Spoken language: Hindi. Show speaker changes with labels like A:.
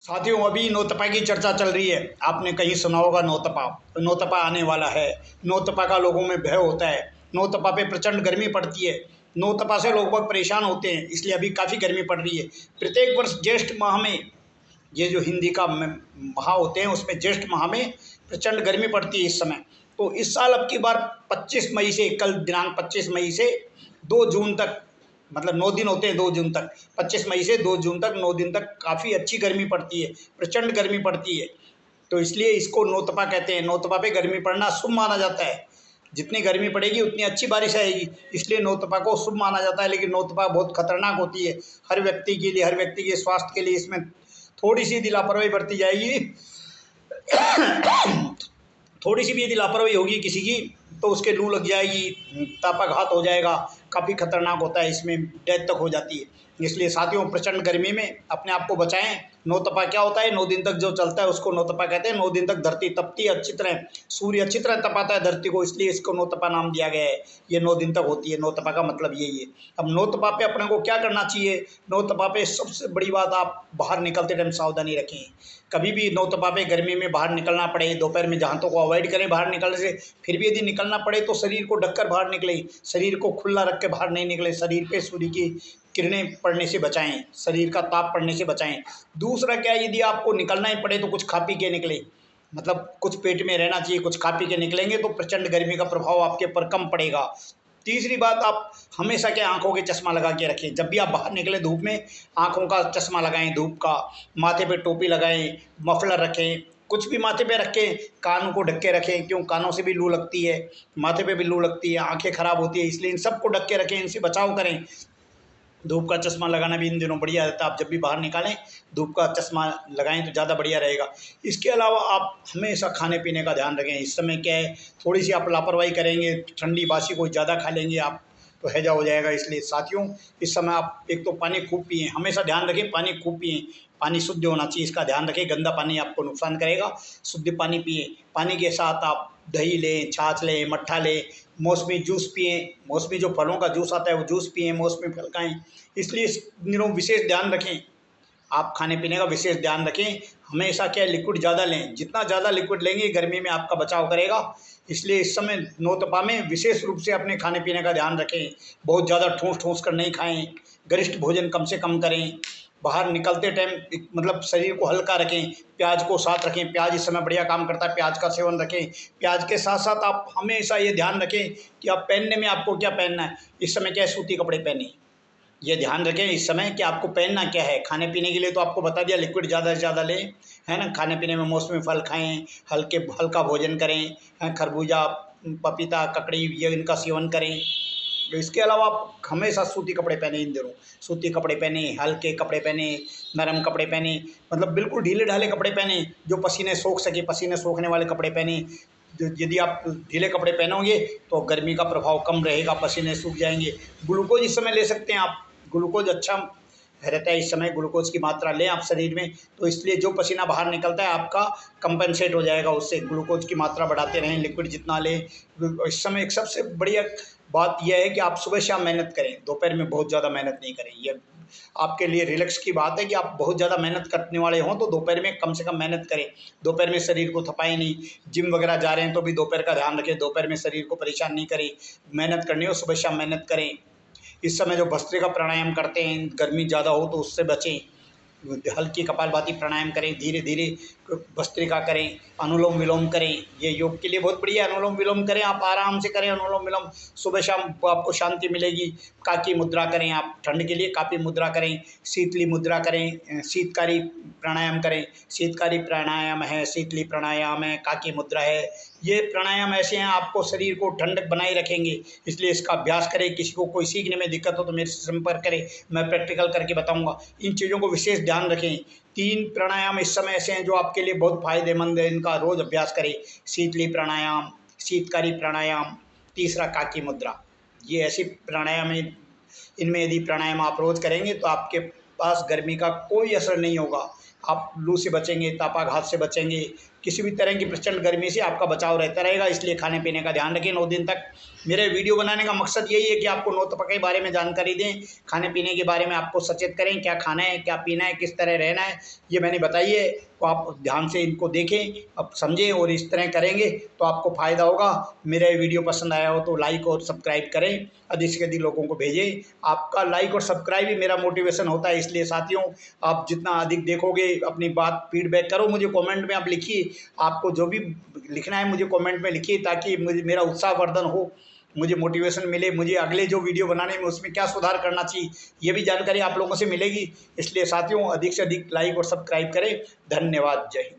A: साथियों, अभी नौतपा की चर्चा चल रही है। आपने कहीं सुना होगा नौतपा। नौतपा आने वाला है। नौतपा का लोगों में भय होता है। नौतपा पे प्रचंड गर्मी पड़ती है। नौतपा से लोग बहुत परेशान होते हैं, इसलिए अभी काफ़ी गर्मी पड़ रही है। प्रत्येक वर्ष ज्येष्ठ माह में, ये जो हिंदी का माह होते हैं उसमें ज्येष्ठ माह में प्रचंड गर्मी पड़ती है इस समय। तो इस साल अब की बार 25 मई से, कल दिनांक 25 मई से 2 जून तक, मतलब 9 दिन होते हैं 2 जून तक। 25 मई से 2 जून तक 9 दिन तक काफ़ी अच्छी गर्मी पड़ती है, प्रचंड गर्मी पड़ती है। तो इसलिए इसको नौतपा कहते हैं। नौतपा पे गर्मी पड़ना शुभ माना जाता है। जितनी गर्मी पड़ेगी उतनी अच्छी बारिश आएगी, इसलिए नौतपा को शुभ माना जाता है। लेकिन नौतपा बहुत खतरनाक होती है हर व्यक्ति के लिए, हर व्यक्ति के स्वास्थ्य के लिए। इसमें थोड़ी सी यदि लापरवाही बरती जाएगी थोड़ी सी भी यदि लापरवाही होगी किसी की, तो उसके लू लग जाएगी, तापाघात हो जाएगा। काफ़ी खतरनाक होता है, इसमें डेथ तक हो जाती है। इसलिए साथियों, प्रचंड गर्मी में अपने आप को बचाएं। नौतपा क्या होता है? 9 दिन तक जो चलता है उसको नौतपा कहते हैं। 9 दिन तक धरती तपती है अच्छी तरह, सूर्य अच्छी तरह तपाता है धरती को, इसलिए इसको नौतपा नाम दिया गया है। ये 9 दिन तक होती है। नौतपा का मतलब यही है। अब नौतपा पे अपने को क्या करना चाहिए? नौतपा पे सबसे बड़ी बात, आप बाहर निकलते टाइम सावधानी रखें। कभी भी नौतपा पे गर्मी में बाहर निकलना पड़े, दोपहर में जहां को अवॉइड करें बाहर निकलने से। फिर भी यदि निकलना पड़े तो शरीर को ढककर बाहर निकलें, शरीर को खुला रख के बाहर नहीं निकले। शरीर पे सूर्य की किरणें पड़ने से बचाएं, शरीर का ताप पड़ने से बचाएं। दूसरा क्या, यदि आपको निकलना ही पड़े तो कुछ खा पी के निकले, मतलब कुछ पेट में रहना चाहिए। कुछ खा पी के निकलेंगे तो प्रचंड गर्मी का प्रभाव आपके ऊपर कम पड़ेगा। तीसरी बात, आप हमेशा के आंखों के चश्मा लगा के रखें। जब भी आप बाहर निकले धूप में, आंखों का चश्मा लगाएं धूप का, माथे पे टोपी लगाएं, मफलर रखें, कुछ भी माथे पे रखें। कान को ढक के रखें, क्यों? कानों से भी लू लगती है, माथे पे भी लू लगती है, आंखें खराब होती है, इसलिए इन सबको ढक के रखें, इनसे बचाव करें। धूप का चश्मा लगाना भी इन दिनों बढ़िया रहता है। आप जब भी बाहर निकालें धूप का चश्मा लगाएं तो ज़्यादा बढ़िया रहेगा। इसके अलावा आप हमेशा खाने पीने का ध्यान रखें। इस समय क्या है, थोड़ी सी आप लापरवाही करेंगे, ठंडी बासी कोई ज़्यादा खा लेंगे आप, तो हैजा हो जाएगा। इसलिए साथियों, इस समय आप एक तो पानी खूब पिएँ, हमेशा ध्यान रखें पानी खूब पिएँ। पानी शुद्ध होना चाहिए, इसका ध्यान रखें। गंदा पानी आपको नुकसान करेगा, शुद्ध पानी पिएँ। पानी के साथ आप दही लें, छाछ लें, मट्ठा लें, मौसमी जूस पिएँ। मौसमी जो फलों का जूस आता है वो जूस पिएँ, मौसमी फल खाएँ। इसलिए इस दिनों विशेष ध्यान रखें, आप खाने पीने का विशेष ध्यान रखें। हमेशा क्या, लिक्विड ज़्यादा लें। जितना ज़्यादा लिक्विड लेंगे गर्मी में आपका बचाव करेगा। इसलिए इस समय नौतपा में विशेष रूप से अपने खाने पीने का ध्यान रखें। बहुत ज़्यादा ठूस ठूस कर नहीं खाएं, गरिष्ठ भोजन कम से कम करें। बाहर निकलते टाइम मतलब शरीर को हल्का रखें, प्याज को साथ रखें। प्याज इस समय बढ़िया काम करता है, प्याज का सेवन रखें। प्याज के साथ साथ आप हमेशा ये ध्यान रखें कि आप पहनने में आपको क्या पहनना है। इस समय क्या है, सूती कपड़े पहने, ये ध्यान रखें इस समय कि आपको पहनना क्या है। खाने पीने के लिए तो आपको बता दिया, लिक्विड ज़्यादा से ज़्यादा लें, है ना। खाने पीने में मौसमी फल खाएं, हल्का भोजन करें, हैं, खरबूजा, पपीता, ककड़ी, ये इनका सेवन करें। तो इसके अलावा आप हमेशा सूती कपड़े पहने इन दिनों। सूती कपड़े पहने, हल्के कपड़े पहने, नरम कपड़े पहने, मतलब बिल्कुल ढीले ढाले कपड़े पहने जो पसीने सोख सके, पसीने सोखने वाले कपड़े पहने। यदि आप ढीले कपड़े पहनोगे तो गर्मी का प्रभाव कम रहेगा, पसीने सूख जाएंगे। ग्लूकोज इस समय ले सकते हैं आप, ग्लूकोज अच्छा रहता है इस समय। ग्लूकोज की मात्रा लें आप शरीर में, तो इसलिए जो पसीना बाहर निकलता है आपका कंपनसेट हो जाएगा उससे। ग्लूकोज की मात्रा बढ़ाते रहें, लिक्विड जितना लें। इस समय एक सबसे बढ़िया बात यह है कि आप सुबह शाम मेहनत करें, दोपहर में बहुत ज़्यादा मेहनत नहीं करें। ये आपके लिए रिलैक्स की बात है कि आप बहुत ज़्यादा मेहनत करने वाले हों तो दोपहर में कम से कम मेहनत करें। दोपहर में शरीर को थकाएं नहीं। जिम वगैरह जा रहे हैं तो भी दोपहर का ध्यान रखें, दोपहर में शरीर को परेशान नहीं करें। मेहनत करनी हो सुबह शाम मेहनत करें। इस समय जो भस्त्रिका प्राणायाम करते हैं, गर्मी ज़्यादा हो तो उससे बचें। हल्की कपालभाति प्राणायाम करें, धीरे धीरे भस्त्रिका करें, अनुलोम विलोम करें। ये योग के लिए बहुत बढ़िया। अनुलोम विलोम करें, आप आराम से करें अनुलोम विलोम, सुबह शाम आपको शांति मिलेगी। काकी मुद्रा करें, आप ठंड के लिए कापी मुद्रा करें, शीतली मुद्रा करें, शीतकारी प्राणायाम करें। शीतकारी प्राणायाम है, शीतली प्राणायाम है, काकी मुद्रा है। ये प्राणायाम ऐसे हैं आपको शरीर को ठंडक बनाए रखेंगे, इसलिए इसका अभ्यास करें। किसी को कोई सीखने में दिक्कत हो तो मेरे से संपर्क करें, मैं प्रैक्टिकल करके बताऊंगा। इन चीज़ों को विशेष ध्यान रखें। 3 प्राणायाम इस समय ऐसे हैं जो आपके लिए बहुत फायदेमंद है, इनका रोज अभ्यास करें। शीतली प्राणायाम, शीतकारी प्राणायाम, तीसरा काकी मुद्रा। ये ऐसी प्राणायाम है, इनमें यदि प्राणायाम आप रोज करेंगे तो आपके पास गर्मी का कोई असर नहीं होगा। आप लू से बचेंगे, तापाघात से बचेंगे, किसी भी तरह की प्रचंड गर्मी से आपका बचाव रहता रहेगा। इसलिए खाने पीने का ध्यान रखें 9 दिन तक। मेरे वीडियो बनाने का मकसद यही है कि आपको नौतपा के बारे में जानकारी दें, खाने पीने के बारे में आपको सचेत करें, क्या खाना है, क्या पीना है, किस तरह रहना है, ये मैंने बताई है। तो आप ध्यान से इनको देखें, अब समझें और इस तरह करेंगे तो आपको फ़ायदा होगा। मेरा ये वीडियो पसंद आया हो तो लाइक और सब्सक्राइब करें, अधिक से अधिक लोगों को भेजें। आपका लाइक और सब्सक्राइब ही मेरा मोटिवेशन होता है। इसलिए साथियों, आप जितना अधिक देखोगे, अपनी बात फीडबैक करो, मुझे कमेंट में आप लिखिए। आपको जो भी लिखना है मुझे कमेंट में लिखिए, ताकि मुझे मेरा उत्साहवर्धन हो, मुझे मोटिवेशन मिले, मुझे अगले जो वीडियो बनाने में उसमें क्या सुधार करना चाहिए, ये भी जानकारी आप लोगों से मिलेगी। इसलिए साथियों, अधिक से अधिक लाइक और सब्सक्राइब करें। धन्यवाद। जय हिंद।